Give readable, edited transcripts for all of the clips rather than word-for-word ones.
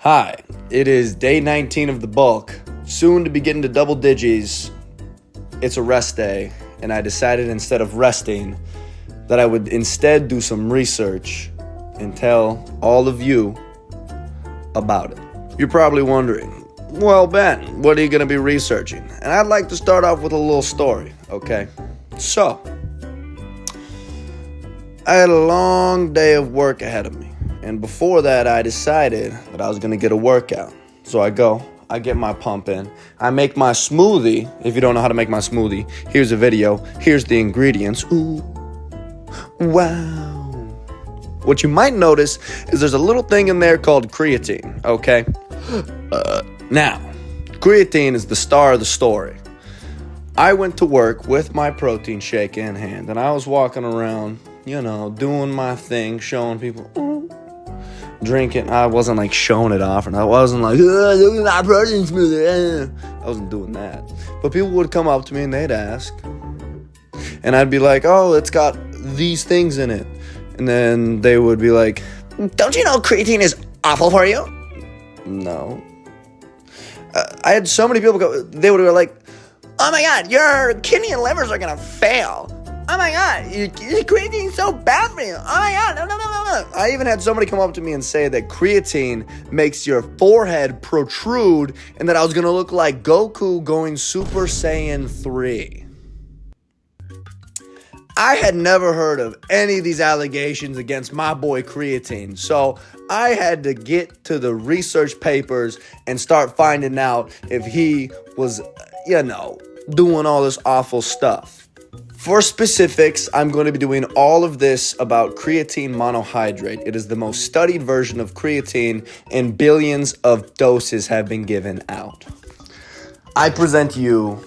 Hi, it is day 19 of the bulk, soon to be getting to double digits. It's a rest day, and I decided instead of resting that I would instead do some research and tell all of you about it. You're probably wondering, well, Ben, what are you going to be researching? And I'd like to start off with a little story, okay? So, I had a long day of work ahead of me. And before that, I decided that I was going to get a workout. So I get my pump in, I make my smoothie. If you don't know how to make my smoothie, here's a video. Here's the ingredients. Ooh, wow. What you might notice is there's a little thing in there called creatine, okay? Now, creatine is the star of the story. I went to work with my protein shake in hand, and I was walking around, doing my thing, showing people, drinking. I wasn't like showing it off, and I wasn't like, look at that protein smoothie. I wasn't doing that. But people would come up to me and they'd ask, and I'd be like, oh, it's got these things in it. And then they would be like, don't you know creatine is awful for you? No. I had so many people go, they would be like, oh my God, your kidney and livers are going to fail. Oh my God, your creatine is so bad for you. Oh my God, no. I even had somebody come up to me and say that creatine makes your forehead protrude and that I was going to look like Goku going Super Saiyan 3. I had never heard of any of these allegations against my boy creatine, so I had to get to the research papers and start finding out if he was, doing all this awful stuff. For specifics, I'm going to be doing all of this about creatine monohydrate. It is the most studied version of creatine, and billions of doses have been given out. I present you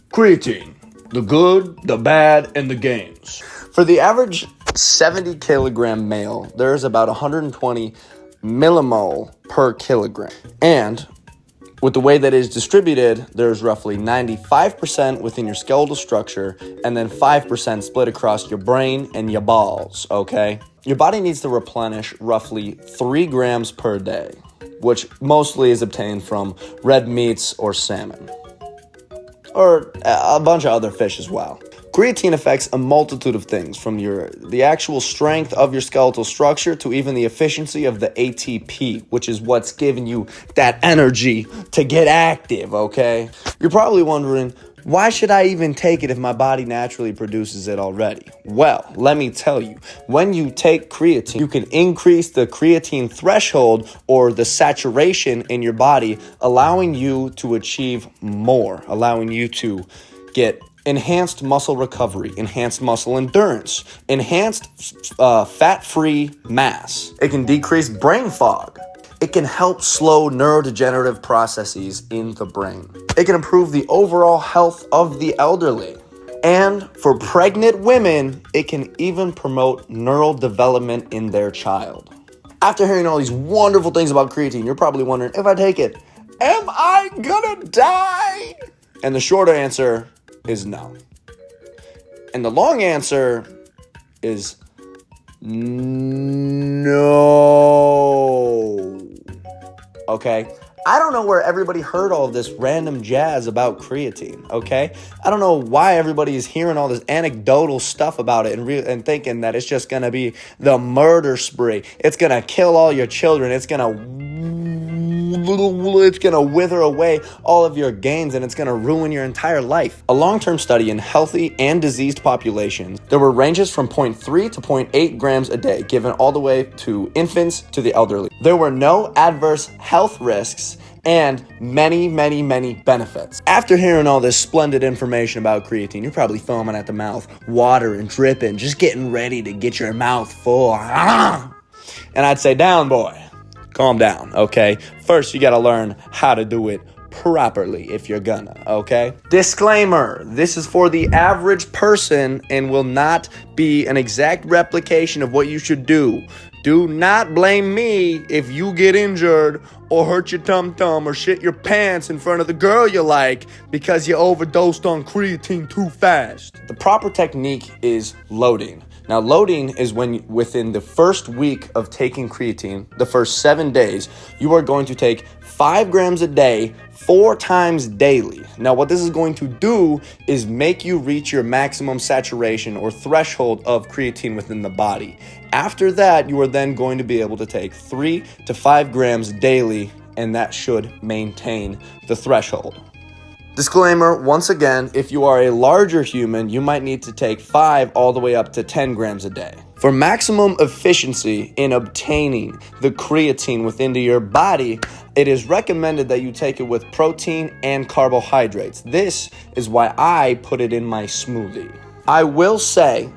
creatine. The good, the bad, and the gains. For the average 70 kilogram male, there's about 120 millimole per kilogram. And with the way that it is distributed, there's roughly 95% within your skeletal structure and then 5% split across your brain and your balls, okay? Your body needs to replenish roughly 3 grams per day, which mostly is obtained from red meats or salmon, or a bunch of other fish as well. Creatine affects a multitude of things, from the actual strength of your skeletal structure to even the efficiency of the ATP, which is what's giving you that energy to get active, okay? You're probably wondering, why should I even take it if my body naturally produces it already? Well, let me tell you, when you take creatine, you can increase the creatine threshold or the saturation in your body, allowing you to achieve more, allowing you to get enhanced muscle recovery, enhanced muscle endurance, enhanced fat-free mass. It can decrease brain fog. It can help slow neurodegenerative processes in the brain. It can improve the overall health of the elderly. And for pregnant women, it can even promote neural development in their child. After hearing all these wonderful things about creatine, you're probably wondering, if I take it, am I gonna die? And the short answer is no. And the long answer is no. Okay? I don't know where everybody heard all this random jazz about creatine, okay? I don't know why everybody is hearing all this anecdotal stuff about it and thinking that it's just going to be the murder spree. It's going to kill all your children. It's going to wither away all of your gains, and it's going to ruin your entire life. A long-term study in healthy and diseased populations, there were ranges from 0.3 to 0.8 grams a day, given all the way to infants to the elderly. There were no adverse health risks and many, many, many benefits. After hearing all this splendid information about creatine, you're probably foaming at the mouth, water and dripping, just getting ready to get your mouth full. And I'd say, down, boy. Calm down, okay? First, you gotta learn how to do it properly if you're gonna, okay? Disclaimer, this is for the average person and will not be an exact replication of what you should do. Do not blame me if you get injured or hurt your tum-tum or shit your pants in front of the girl you like because you overdosed on creatine too fast. The proper technique is loading. Now, loading is when within the first week of taking creatine, the first 7 days, you are going to take 5 grams a day, 4 times daily. Now, what this is going to do is make you reach your maximum saturation or threshold of creatine within the body. After that, you are then going to be able to take 3 to 5 grams daily, and that should maintain the threshold. Disclaimer, once again, if you are a larger human, you might need to take 5 all the way up to 10 grams a day. For maximum efficiency in obtaining the creatine within your body, it is recommended that you take it with protein and carbohydrates. This is why I put it in my smoothie. I will say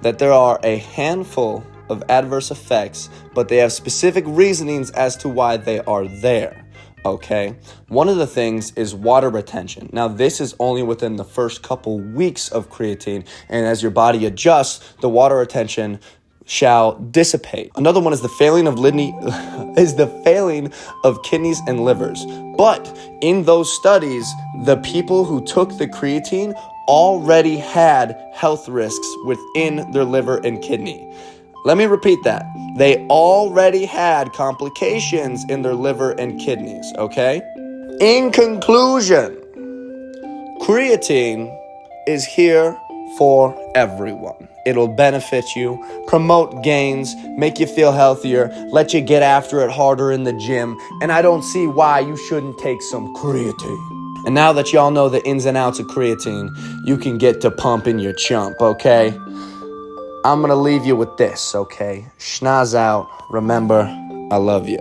that there are a handful of adverse effects, but they have specific reasonings as to why they are there. Okay, one of the things is water retention. Now, this is only within the first couple weeks of creatine, and as your body adjusts, the water retention shall dissipate. Another one is the failing of kidneys and livers. But in those studies, the people who took the creatine already had health risks within their liver and kidney. Let me repeat that. They already had complications in their liver and kidneys, okay? In conclusion, creatine is here for everyone. It'll benefit you, promote gains, make you feel healthier, let you get after it harder in the gym, and I don't see why you shouldn't take some creatine. And now that y'all know the ins and outs of creatine, you can get to pumping your chump, okay? I'm going to leave you with this, okay? Schnoz out. Remember, I love you.